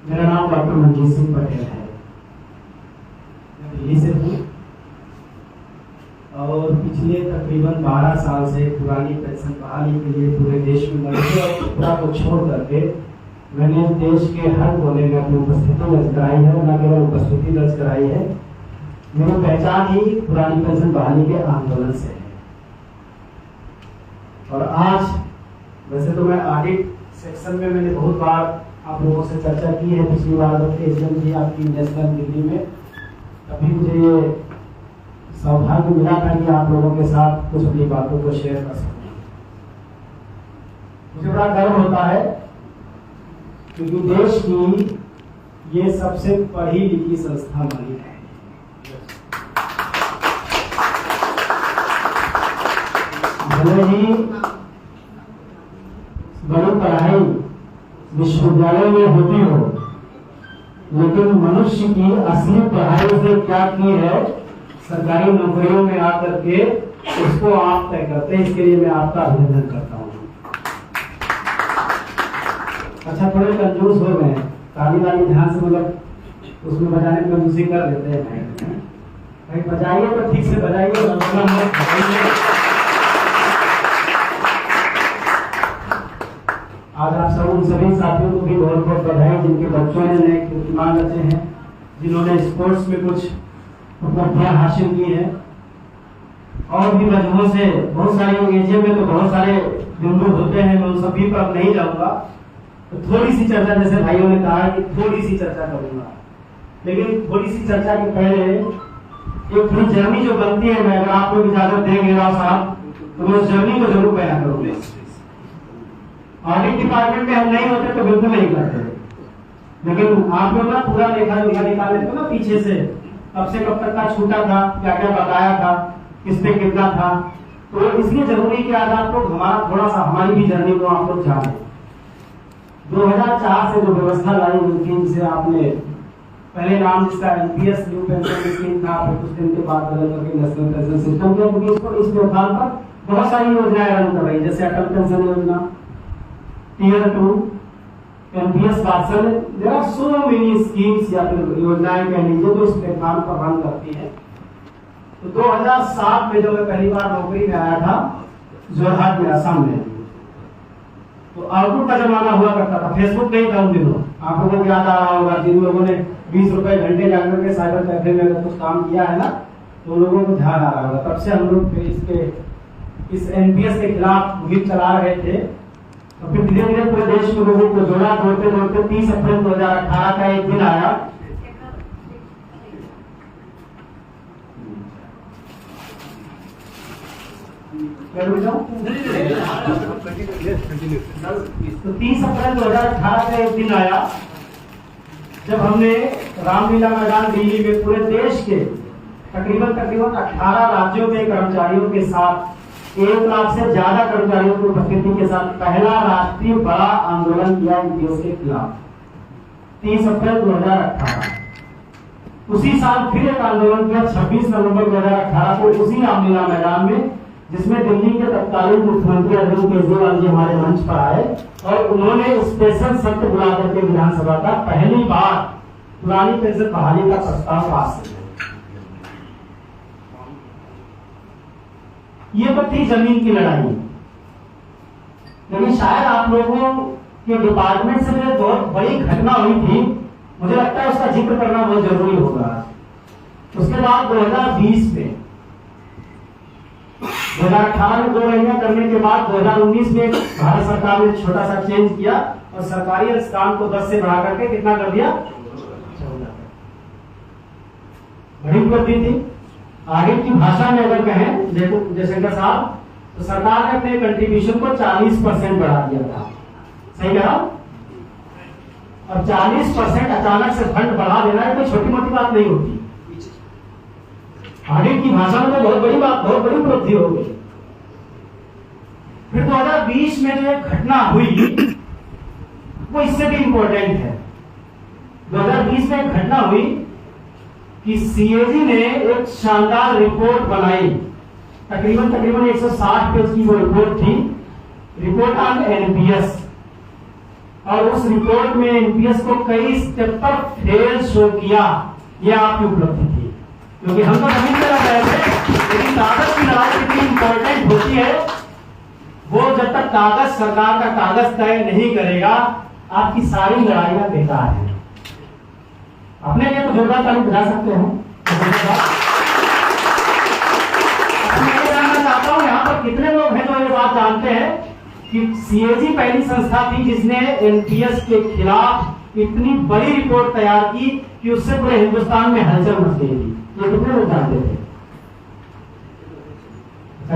मेरा नाम डॉक्टर मनजीत सिंह पटेल है। मैं दिल्ली से हूँ और पिछले तकरीबन 12 साल से पुरानी पेंशन बहाली के लिए पूरे देश में मजदूर और त्रिपुरा को छोड़ करके मैंने देश के हर कोने में अपनी उपस्थिति दर्ज कराई है। न केवल उपस्थिति दर्ज कराई है, मेरी पहचान ही पुरानी पेंशन बहाली के आंदोलन से है। और आज वैसे तो मैं ऑडिट सेक्शन में मैंने बहुत बार आप लोगों से चर्चा की है। पिछली बार एजीएम थी आपकी नेशनल दिल्ली में, तभी मुझे ये सौभाग्य मिला था कि आप लोगों के साथ कुछ अपनी बातों को शेयर कर सकूं। मुझे बड़ा गर्व होता है क्योंकि देश की ये सबसे पढ़ी लिखी संस्था बनी है। भले ही बड़ी पढ़ाई विश्वविद्यालय में होती हो, लेकिन मनुष्य की असली पढ़ाई से क्या की है सरकारी नौकरियों में आकर के उसको आप तय करते हैं। इसके लिए मैं आपका अभिनंदन करता हूँ। अच्छा, थोड़े कंजूस हो गए, ताली वाली ध्यान से मतलब उसमें बजाने में कंजूसी कर देते हैं। भाई बजाइए तो ठीक से बजाइए। आज आप सब उन सभी साथियों को भी बहुत बहुत बधाई जिनके बच्चों ने नए कीर्तिमान रचे हैं, जिन्होंने स्पोर्ट्स में कुछ उपलब्धियां हासिल की है। और भी वजहों से बहुत सारे एजीएम में तो बहुत सारे बिंदु होते हैं, मैं उन सभी पर नहीं जाऊंगा। तो थोड़ी सी चर्चा, जैसे भाइयों ने कहा कि थोड़ी सी चर्चा करूंगा, लेकिन थोड़ी सी चर्चा के पहले एक पूरी जर्नी जो बनती है, मैं अगर आप लोग इजाजत देंगे राव साहब तो मैं उस जर्नी को जरूर बयान करूंगा। ऑडिट डिपार्टमेंट में हम नहीं होते तो बिल्कुल नहीं करते, लेकिन आप लोग ना पूरा लेखा जोखा निकाल लेते हो ना पीछे से, कब से कब तक का छूटा था, क्या क्या बकाया था, किस पे कितना था। तो इसलिए जरूरी कि आज आप लोग हमारा थोड़ा सा हमारी भी जर्नी को आप लोग जाने। 2004 से जो व्यवस्था लाई गई थी, जिसे आपने पहले नाम जिसका एनपीएस न्यू पेंशन स्कीम था, फिर कुछ दिन के बाद बदल करके नेशनल पेंशन सिस्टम किया, क्योंकि इसको इस व्यवधान पर बहुत सारी योजनाएं रन कर रही, जैसे Atal pension Yojana, tier 2, NPS Vatsalya, there are so many schemes या फिर योजनाएं कह लीजिए जो इस प्लेटफॉर्म पर रन करती है। तो 2007 में जब मैं पहली बार नौकरी में आया था जोरहाट में, असम में, तो आउटलुक का जमाना हुआ करता था, फेसबुक नहीं था उन दिनों। आप लोगों को याद आ रहा होगा, जिन लोगों ने 20 रुपए घंटे जाकर के साइबर कैफे में अगर कुछ काम किया है ना, तो उन लोगों को ध्यान आ रहा होगा। तब से हम लोग इस एनपीएस के खिलाफ मुहिम चला रहे थे। तो फिर धीरे धीरे पूरे देश के लोगों को जोड़ा, जोड़ते जोड़ते 30 अप्रैल 2018 का एक दिन आया। तो 30 अप्रैल 2018 का एक दिन आया जब हमने रामलीला मैदान दिल्ली में पूरे देश के तकरीबन 18 राज्यों के कर्मचारियों के साथ 1 लाख से ज्यादा कर्मचारियों की उपस्थिति के साथ पहला राष्ट्रीय बड़ा आंदोलन किया एनपीएस के खिलाफ 30 अप्रैल 2018। उसी साल फिर एक आंदोलन किया 26 नवंबर 2018 को उसी रामलीला मैदान में, जिसमें दिल्ली के तत्कालीन मुख्यमंत्री अरविंद केजरीवाल जी हमारे मंच पर आए और उन्होंने स्पेशल सत्र बुला करके विधानसभा का पहली बार पुरानी पेंशन बहाली का प्रस्ताव पास किया। ये तो थी जमीन की लड़ाई, लेकिन शायद आप लोगों के डिपार्टमेंट से जो बहुत बड़ी घटना हुई थी, मुझे लगता है उसका जिक्र करना बहुत जरूरी होगा। उसके बाद 2020 में 2018 में 2 महीने करने के बाद 2019 में भारत सरकार ने छोटा सा चेंज किया और सरकारी अनुष्ठान को 10 से बढ़ा करके कितना कर दिया, 14। बड़ी उपलब्धि थी। आगे की भाषा में अगर कहें जयशंकर साहब, तो सरकार ने अपने कंट्रीब्यूशन को 40% बढ़ा दिया था, सही कहा। और 40% अचानक से फंड बढ़ा देना कोई छोटी मोटी बात नहीं होती। आगे की भाषा में तो बहुत बड़ी बात, बहुत बड़ी उपलब्धि हो गई। फिर 2020 में जो एक घटना हुई वो इससे भी इंपॉर्टेंट है। 2020 में एक घटना हुई कि सीएजी ने एक शानदार रिपोर्ट बनाई, तकरीबन 160 पेज की वो रिपोर्ट थी, रिपोर्ट ऑन एनपीएस। और उस रिपोर्ट में एनपीएस को कई स्टेप पर फेल शो किया। यह आपकी उपलब्धि थी, क्योंकि हम तो नहीं चला गए थे, लेकिन कागज की लड़ाई कितनी इंपॉर्टेंट होती है, वो जब तक कागज, सरकार का कागज तय नहीं करेगा, आपकी सारी लड़ाइयां बेकार है। अपने लिए तो जोरदार ताली बजा सकते हो। मैं ये जानना चाहता हूं यहाँ पर कितने लोग हैं जो ये बात जानते हैं कि सीएजी पहली संस्था थी जिसने एनपीएस के खिलाफ इतनी बड़ी रिपोर्ट तैयार की कि उससे पूरे हिंदुस्तान में हलचल मच गई थी। ये कितने लोग जानते थे?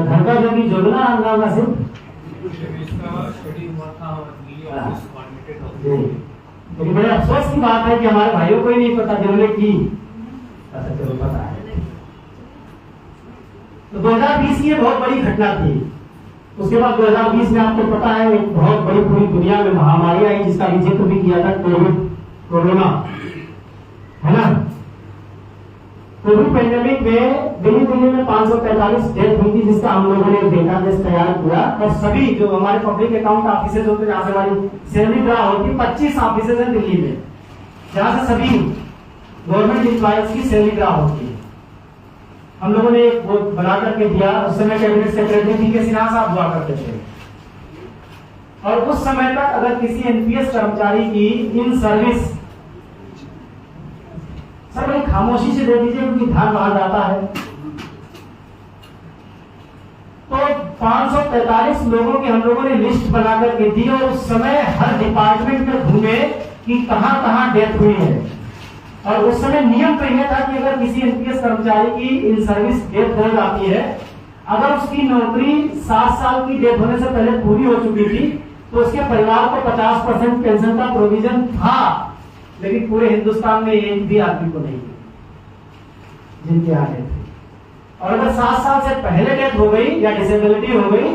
घर का जो भी जोड़ना अंदाजा से लेकिन बड़े अफसोस की बात है कि हमारे भाइयों को ही नहीं पता जिन्होंने की। अच्छा चलो पता है। तो 2020 की बहुत बड़ी घटना थी। उसके बाद 2020 में आपको पता है एक बहुत बड़ी पूरी दुनिया में महामारी आई जिसका जिक्र भी किया था, कोरोना, है ना। कोविड पेंडेमिक में दिल्ली में 543 डेथ हुई थी, जिसका हम लोगों ने डेटाबेस तैयार किया। और सभी जो हमारे पब्लिक अकाउंट ऑफिसेज होते हैं, जहाँ से हमारी सैलरी ड्रा होती है, 25 ऑफिसेज हैं दिल्ली में, जहाँ से सभी गवर्नमेंट एम्प्लॉयज की सैलरी ड्रा होती है। हम लोगों ने एक वो बना करके दिया। उस समय कैबिनेट सेक्रेटरी पी.के. सिन्हा साहब हुआ करते थे, और उस समय तक अगर किसी एनपीएस कर्मचारी की इन सर्विस, सर बड़ी खामोशी से दे दीजिए क्योंकि ध्यान वहां जाता है, तो 543 लोगों की हम लोगों ने लिस्ट बना करके दी। और उस समय हर डिपार्टमेंट में घूमे कि कहां कहां डेथ हुई है। और उस समय नियम तो यह था कि अगर किसी एनपीएस कर्मचारी की इन सर्विस डेथ हो जाती है, अगर उसकी नौकरी 7 साल की डेथ होने से पहले पूरी हो चुकी थी, तो उसके परिवार को 50% पेंशन का प्रोविजन था। लेकिन पूरे हिंदुस्तान में एक भी आदमी को नहीं जिनके आगे थे। और अगर 7 साल से पहले डेथ हो गई या डिसेबिलिटी हो गई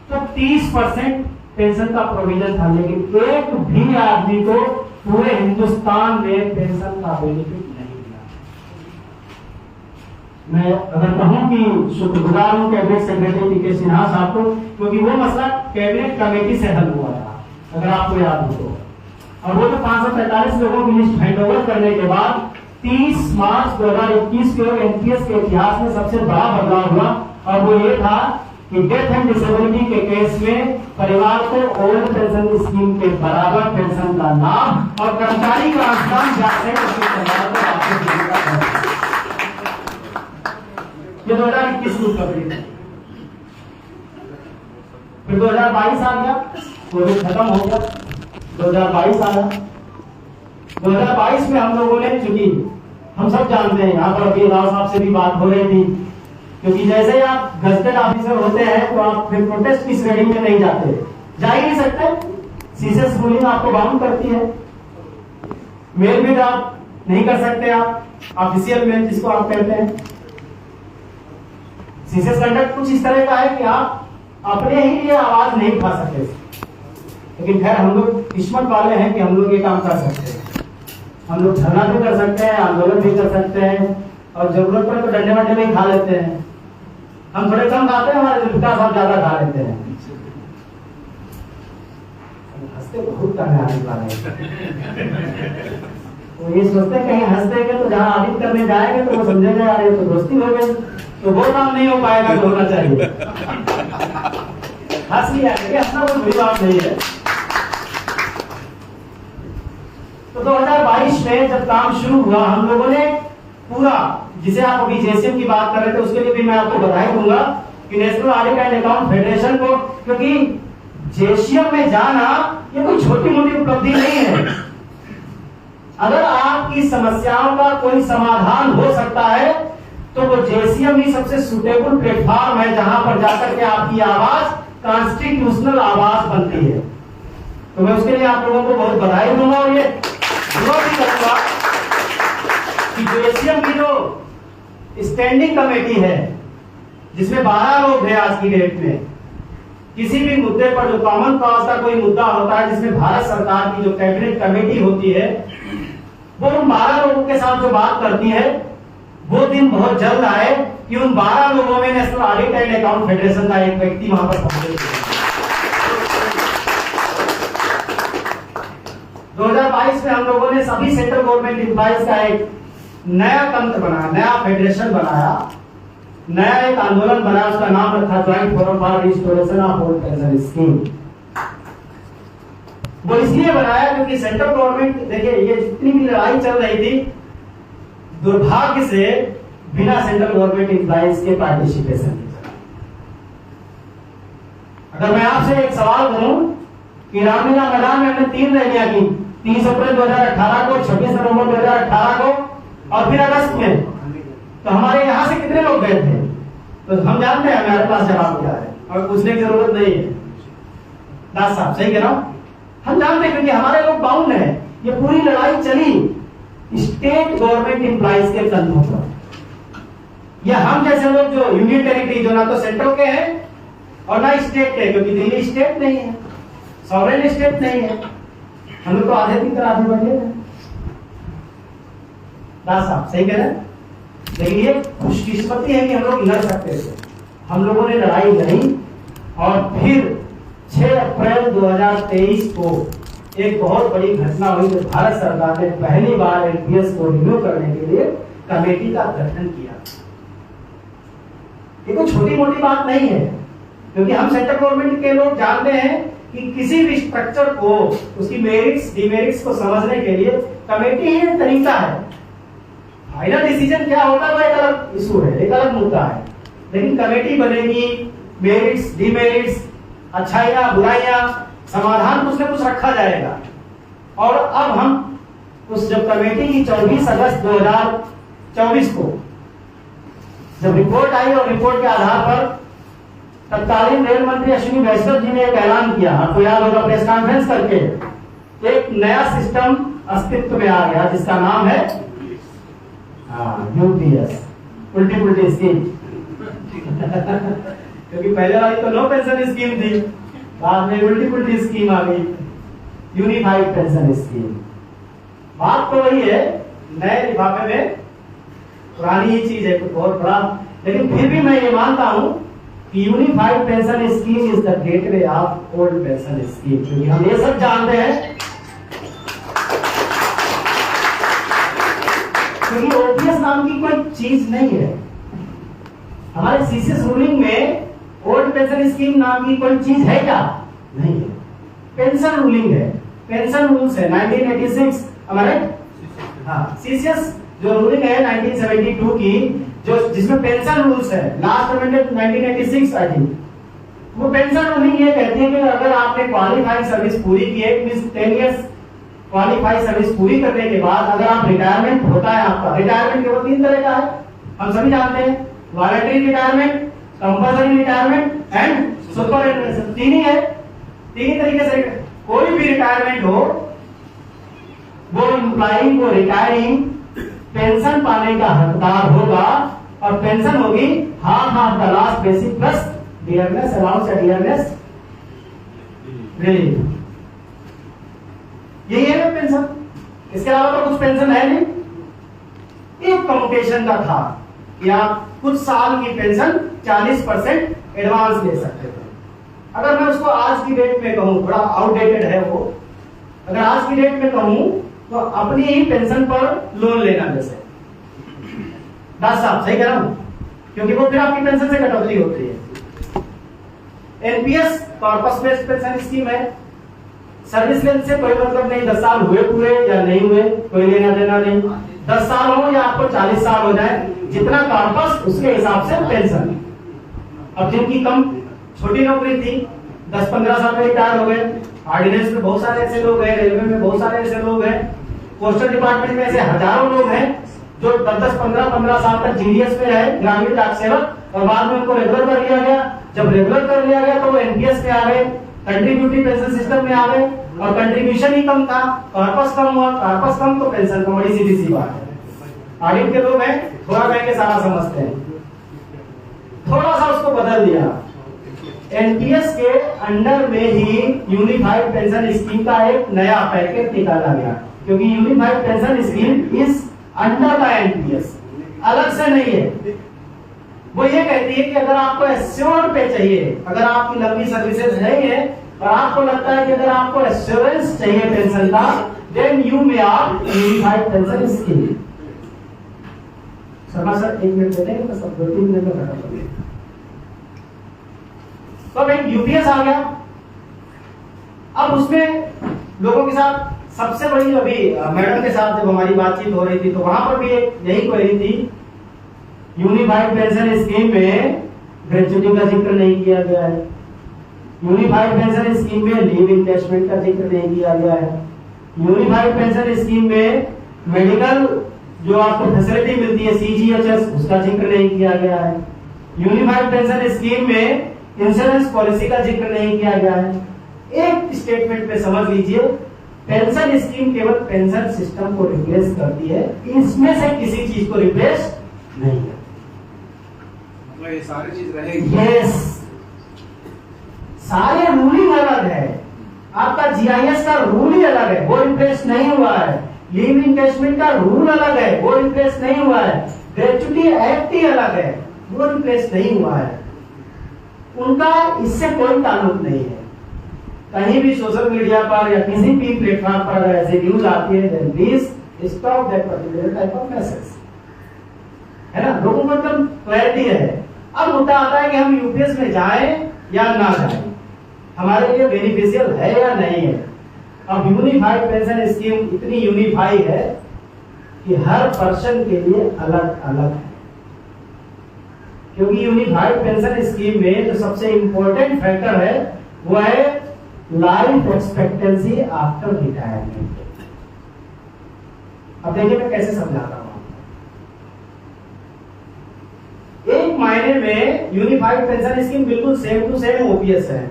तो 30% पेंशन का प्रोविजन था। लेकिन एक भी आदमी को पूरे हिंदुस्तान में पेंशन का बेनिफिट नहीं मिला। मैं अगर कहूं कि शुक्रगुजार हूं कैबिनेट सेक्रेटरी पी.के. सिन्हा साहब को, क्योंकि वो मसला कैबिनेट कमेटी से हल हुआ था, अगर आपको याद हो तो। और वो जो 543 लोगों की लिस्ट हैंडओवर करने के बाद 30 मार्च 2021 को एनपीएस के इतिहास में सबसे बड़ा बदलाव हुआ। और वो ये था कि डेथ एंड डिसेबिलिटी के केस में परिवार को ओल्ड पेंशन स्कीम के बराबर पेंशन का लाभ और कर्मचारी का आसान जाते ये 2021 की खबरें थी। फिर 2022 आ गया, कोविड खत्म हो गया, 2022 आया। 2022 में हम लोगों ने, चूंकि हम सब जानते हैं, यहाँ पर अभी राव साहब से भी बात हो रही थी, क्योंकि जैसे ही आप गजटेड ऑफिसर होते हैं तो आप फिर प्रोटेस्ट की श्रेणी में नहीं जाते, जा ही नहीं सकते। सीसेस रूलिंग आपको बाउंड करती है। मेल भी आप नहीं कर सकते, आप ऑफिशियल मेल जिसको आप कहते हैं। सीसेस कंडक्ट कुछ इस तरह का है कि आप अपने ही लिए आवाज नहीं उठा सकते। लेकिन खैर हम लोग किस्मत वाले हैं कि हम लोग ये काम कर सकते हैं। हम लोग धरना भी कर सकते हैं, आंदोलन भी कर सकते हैं, और जरूरत पड़े तो डंडे वंडे में खा लेते हैं। हम थोड़े कम खाते हैं, हमारे जुल्फिकार साहब ज्यादा खा लेते हैं। हंसते बहुत करने आने वाले हैं। वो ये सोचते हैं कहीं हंसते हैं तो जहाँ आदित करने जाएंगे तो वो समझेगा यार ये तो दोस्ती हो गई, तो वो काम नहीं हो पाएगा जो होना चाहिए। हंस लिया, हंसना कोई बुरी बात नहीं है। तो 2022 में जब काम शुरू हुआ, हम लोगों ने पूरा, जिसे आप अभी जेसीएम की बात कर रहे थे, उसके लिए भी मैं आपको बधाई दूंगा कि national audit and account federation को, क्योंकि जेसीएम में जाना ये कोई छोटी मोटी उपलब्धि नहीं है। अगर आपकी समस्याओं का कोई समाधान हो सकता है तो वो जेसीएम ही सबसे सुटेबल प्लेटफॉर्म है, जहां पर जाकर के आपकी आवाज कॉन्स्टिट्यूशनल आवाज बनती है। तो मैं उसके लिए आप लोगों को बहुत बधाई दूंगा। और ये भी करूंगा कि जेसीएम की जो स्टैंडिंग कमेटी है, जिसमें 12 लोग हैं आज की डेट में, किसी भी मुद्दे पर जो कॉमन कॉज का कोई मुद्दा होता है, जिसमें भारत सरकार की जो कैबिनेट कमेटी होती है, वो उन 12 लोगों के साथ जो बात करती है, वो दिन बहुत जल्द आए कि उन 12 लोगों में national audit and account federation का एक व्यक्ति वहां पर सम्मिलित है। 2022 में हम लोगों ने सभी सेंट्रल गवर्नमेंट एम्प्लॉइज का एक नया तंत्र बनाया, नया फेडरेशन बनाया, नया एक आंदोलन बनाया, उसका नाम रखा joint forum for restoration of old pension scheme. वो इसलिए बनाया क्योंकि सेंट्रल गवर्नमेंट, देखिए ये जितनी भी लड़ाई चल रही थी, दुर्भाग्य से बिना सेंट्रल गवर्नमेंट एम्प्लॉइज के पार्टिसिपेशन की। अगर मैं आपसे एक सवाल करूं कि रामलीला मैदान में हमने 3 रैलियां की, 30 अप्रैल 2018 को, 26 नवंबर 2018 को और फिर अगस्त में, तो हमारे यहां से कितने लोग गए थे? तो हम जानते हैं, हमारे पास जवाब क्या है और पूछने की जरूरत नहीं है। दास साहब सही कह रहा हूं, हम जानते हैं क्योंकि हमारे लोग बाउंड है। ये पूरी लड़ाई चली स्टेट गवर्नमेंट एम्प्लॉइज के कंधों पर, या हम जैसे लोग जो यूनियन टेरिटरी, जो ना तो सेंट्रल के हैं और ना स्टेट के, क्योंकि दिल्ली स्टेट नहीं है, सॉवरेन स्टेट नहीं है, हम लोग तो आधे की तरह आगे बढ़े हैं। दास साहब सही कह रहे हैं, लेकिन ये खुशकिस्मती है कि हम लोग लड़ सकते थे। हम लोगों ने लड़ाई लड़ी और फिर 6 अप्रैल 2023 को एक बहुत बड़ी घटना हुई कि भारत सरकार ने पहली बार एनपीएस को रिन्यू करने के लिए कमेटी का गठन किया। ये कोई छोटी मोटी बात नहीं है, क्योंकि हम सेंट्रल गवर्नमेंट के लोग जानते हैं कि किसी भी स्ट्रक्चर को, उसकी मेरिट्स डिमेरिट्स को समझने के लिए कमेटी ही एक तरीका है। फाइनल डिसीजन क्या होता है वो एक अलग इशू है, एक अलग मुद्दा है, लेकिन कमेटी बनेगी, मेरिट्स डिमेरिट्स, अच्छाइयां बुराइयां, समाधान कुछ न कुछ रखा जाएगा। और अब हम उस जब कमेटी की 24 अगस्त 2024 को जब रिपोर्ट आई और रिपोर्ट के आधार पर तत्कालीन रेल मंत्री अश्विनी वैष्णव जी ने एक ऐलान किया, आपको याद होगा, प्रेस कॉन्फ्रेंस करके एक नया सिस्टम अस्तित्व में आ गया जिसका नाम है यूपीएस, उल्टी पुल्टी स्कीम। क्योंकि पहले वाली तो नो पेंशन स्कीम थी, बाद में उल्टी पुल्टी स्कीम आ गई, यूनिफाइड पेंशन स्कीम। बात तो वही है, नए लिफाफे में पुरानी ही चीज है, कुछ बहुत बड़ा, लेकिन फिर भी मैं ये मानता हूं कि unified pension scheme is the gateway of old pension scheme, क्योंकि हम ये सब जानते हैं क्योंकि ओपीएस नाम की कोई चीज नहीं है। हमारे सीसीएस रूलिंग में ओल्ड पेंशन स्कीम नाम की कोई चीज है क्या? नहीं है। पेंशन रूलिंग है, पेंशन रूल्स है 1986, हमारे सीसीएस जो रूलिंग है 1972 की, जो जिसमें पेंशन रूल्स है, लास्ट अमेंडमेंट 1986 आई थिंक, वो पेंशन रूलिंग ये कहती है कि अगर आपने क्वालिफाइड सर्विस पूरी की है, मींस 10 इयर्स क्वालिफाइड सर्विस पूरी करने के बाद अगर आप रिटायरमेंट होता है आपका, रिटायरमेंट केवल 3 तरह का है, हम सभी जानते हैं, voluntary retirement, compulsory retirement and superannuation. 3 ही है, 3 ही तरीके से कोई भी रिटायरमेंट हो, वो एम्प्लॉई को रिटायरिंग पेंशन पाने का हकदार होगा, और पेंशन होगी half of the last basic plus dearness allowance या डियरनेस रिलीफ। यही है ना पेंशन, इसके अलावा तो कुछ पेंशन है नहीं। एक कम्युटेशन का था कि आप कुछ साल की पेंशन 40% एडवांस ले सकते थे। अगर मैं उसको आज की डेट में कहूं, थोड़ा आउटडेटेड है वो, अगर आज की डेट में कहूं तो अपनी ही पेंशन पर लोन लेना जैसे। दास साहब सही कह रहा हूं, क्योंकि वो फिर आपकी पेंशन से कटौती होती है। NPS corpus based pension scheme है, सर्विस लेंथ से कोई मतलब नहीं, 10 साल हुए पूरे या नहीं हुए कोई लेना देना नहीं, 10 साल हो या आपको 40 साल हो जाए, जितना कॉर्पस उसके हिसाब से पेंशन। अब जिनकी कम छोटी नौकरी थी, 10-15 साल में रिटायर हो गए, ऑर्डिनेंस में बहुत सारे ऐसे लोग हैं, रेलवे में बहुत सारे ऐसे लोग हैं, पोस्टल डिपार्टमेंट में ऐसे हजारों लोग हैं जो 10-15 साल तक जीडीएस में रहे, ग्रामीण डाक सेवक, और बाद में उनको रेगुलर कर लिया गया। जब रेगुलर कर लिया गया तो वो एनपीएस में आ गए, कंट्रीब्यूटिव पेंशन सिस्टम में आ गए, और कंट्रीब्यूशन ही कम था, कॉर्पस कम हुआ, कॉर्पस कम तो पेंशन कम, बड़ी सीधी सी बात है। ऑडिट के लोग हैं, थोड़ा कह के सारा समझते हैं, थोड़ा सा उसको बदल दिया। एनपीएस के अंडर में ही यूनिफाइड पेंशन स्कीम का एक नया पैकेज निकाला गया, क्योंकि unified pension scheme is under the NPS, अलग से नहीं है। वो ये कहती है कि अगर आपको एश्योर्ड पे चाहिए, अगर आपकी लंबी सर्विसेज नहीं है और आपको लगता है कि अगर आपको एश्योरेंस चाहिए पेंशन का, then you may opt unified pension scheme. Sharma sir 1 minute दे देंगे, बस अब 2-3 मिनट में खत्म करेंगे। तो अब एक यूपीएस आ गया। अब उसमें लोगों के साथ सबसे बड़ी, अभी मैडम के साथ जब हमारी बातचीत हो रही थी तो वहां पर भी एक यही क्वेरी थी, यूनिफाइड पेंशन स्कीम में ग्रेच्युटी का जिक्र नहीं किया गया है, यूनिफाइड पेंशन स्कीम में लीव इनकैशमेंट का जिक्र नहीं किया गया है, यूनिफाइड पेंशन स्कीम में मेडिकल जो आपको फैसिलिटी मिलती है सीजीएचएस उसका जिक्र नहीं किया गया है, यूनिफाइड पेंशन स्कीम में इंश्योरेंस पॉलिसी का जिक्र नहीं किया गया है। एक स्टेटमेंट पे समझ लीजिए, पेंशन स्कीम केवल पेंशन सिस्टम को रिप्लेस करती है, इसमें से किसी चीज को रिप्लेस नहीं करती। मतलब ये सारी चीज रहेगी। यस, सारे रूलिंग अलग है, आपका जीआईएस का रूल ही अलग है, वो रिप्लेस नहीं हुआ है, लीव इनकैशमेंट का रूल अलग है, वो रिप्लेस नहीं हुआ है, ग्रेच्युटी एक्ट ही अलग है, वो रिप्लेस नहीं हुआ है, उनका इससे कोई ताल्लुक नहीं है। कहीं भी सोशल मीडिया पर या किसी भी प्लेटफॉर्म पर अगर ऐसी न्यूज आती है, then please stop that particular type of message, है ना, लोगों को एकदम क्लैरिटी है। अब मुद्दा आता है कि हम यूपीएस में जाएं या ना जाएं, हमारे लिए बेनिफिशियल है या नहीं है। अब यूनिफाइड पेंशन स्कीम इतनी यूनिफाई है कि हर पर्सन के लिए अलग अलग है, क्योंकि यूनिफाइड पेंशन स्कीम में जो सबसे इंपॉर्टेंट फैक्टर है वो है लाइफ एक्सपेक्टेंसी आफ्टर रिटायरमेंट। अब देखिए मैं कैसे समझाता हूं। एक मायने में यूनिफाइड पेंशन स्कीम बिल्कुल सेम टू सेम ओपीएस है।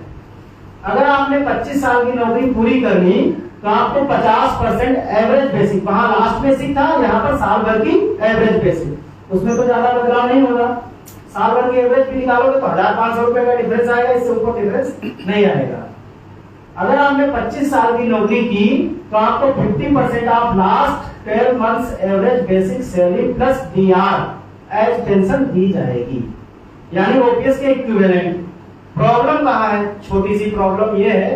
अगर आपने 25 साल की नौकरी पूरी करनी तो आपको 50% एवरेज बेसिक, वहां लास्ट बेसिक था, यहाँ पर साल भर की एवरेज बेसिक, उसमें तो ज्यादा बदलाव नहीं होगा। साल भर की एवरेज भी निकालोगे तो 1500 रुपए का डिफरेंस आएगा, इससे ऊपर डिफरेंस नहीं आएगा। अगर आपने 25 साल की नौकरी की तो आपको 50% off last 12 months average basic salary plus DR as pension दी जाएगी, यानी ओपीएस के इक्विवेलेंट। प्रॉब्लम कहाँ है? छोटी सी प्रॉब्लम ये है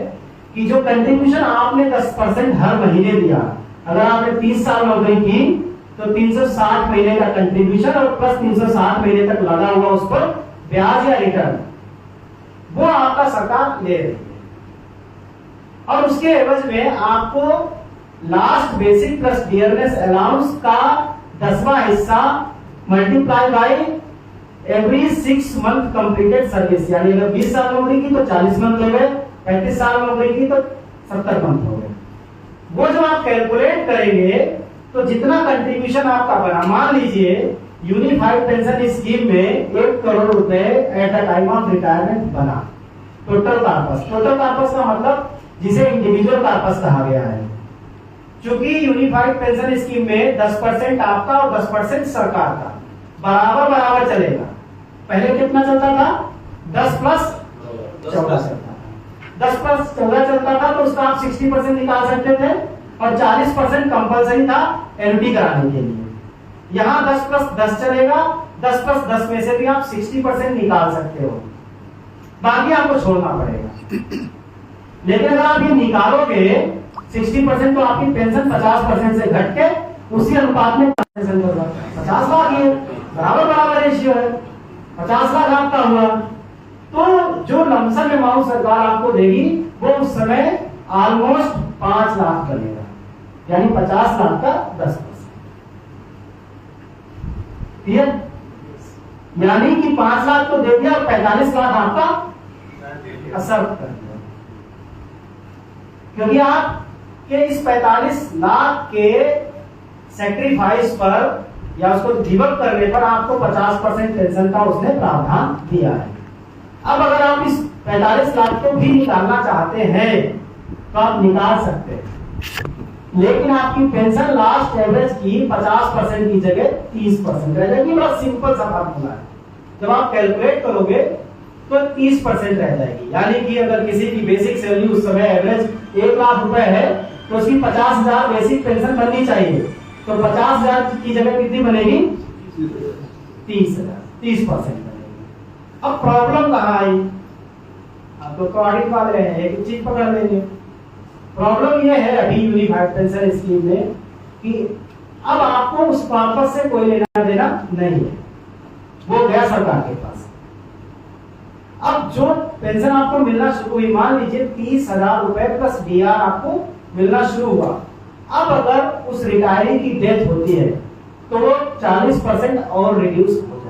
कि जो कंट्रीब्यूशन आपने 10% हर महीने दिया, अगर आपने 30 साल नौकरी की तो 360 महीने का कंट्रीब्यूशन और प्लस 360 महीने तक लगा हुआ उस पर ब्याज या रिटर्न, वो आपका सरकार ले रही है। और उसके एवज में आपको last basic plus dearness allowance का 10वां हिस्सा multiply by every 6 month completed service, यानी अगर 20 साल नौकरी की तो 40 मंथ हो गए, 35 साल नौकरी की तो 70 मंथ हो गए। वो जो आप कैलकुलेट करेंगे तो जितना कंट्रीब्यूशन आपका बना, मान लीजिए यूनिफाइड पेंशन स्कीम में 1 करोड़ रुपए at the time of retirement बना, टोटल कॉर्पस। टोटल कॉर्पस का मतलब जिसे इंडिविजुअल कॉर्पस कहा गया है। क्योंकि यूनिफाइड पेंशन स्कीम में 10% आपका और 10% सरकार का बराबर बराबर चलेगा। पहले कितना चलता था? 10 प्लस 14 चलता था। 10 प्लस 14 चलता था तो उसका आप 60% निकाल सकते थे और 40% कंपलसरी था एनटी कराने के लिए। यहाँ 10 प्लस 10 चलेगा, 10 प्लस 10 में से भी आप 60% निकाल सकते हो, बाकी आपको छोड़ना पड़ेगा। लेकिन अगर आप ये निकालोगे 60% तो आपकी पेंशन 50% से घट के उसी अनुपात में 50 लाख ही बराबर बराबर रेशियो है, 50 लाख आपका हुआ तो जो लमसम अमाउंट सरकार आपको देगी वो उस समय ऑलमोस्ट 5 लाख बनेगा, यानी 50 लाख का 10%। क्लियर? यानी कि 5 लाख तो दे दिया और 45 लाख आपका असर कर दिया, क्योंकि आपके इस 45 लाख के सैक्रिफाइस पर या उसको गिव अप करने पर आपको 50% पेंशन का उसने प्रावधान दिया है। अब अगर आप इस 45 लाख को भी निकालना चाहते हैं तो आप निकाल सकते हैं, लेकिन आपकी पेंशन लास्ट एवरेज की 50% की जगह 30% रह जाएगी। बड़ा सिंपल सा फार्मूला है, जब आप कैलकुलेट करोगे तो 30% रह जाएगी। यानी कि अगर किसी की बेसिक सैलरी उस समय एवरेज 1 लाख रुपए है तो उसकी 50,000 बेसिक पेंशन बननी चाहिए, तो 50,000 की जगह कितनी बनेगी? 30,000, 30% बनेगी। अब प्रॉब्लम कहाँ आई? आप लोग तो ऑडिट वाले हैं, एक चीज पकड़ लेंगे, प्रॉब्लम ये है अभी यूनिफाइड पेंशन स्कीम में कि अब आपको उस पर्पस से कोई लेना देना नहीं है, वो गया सरकार के पास। अब जो पेंशन आपको मिलना शुरू हुई, मान लीजिए 30,000 रुपए प्लस डीआर आपको मिलना शुरू हुआ। अब अगर उस रिटायरी की डेथ होती है तो वो 40% और रिड्यूस हो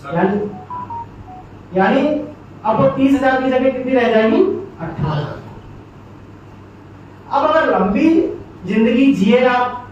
जाएगी, यानी अब वो 30,000 की जगह कितनी रह जाएगी? 18,000। अब अगर लंबी जिंदगी जिए आप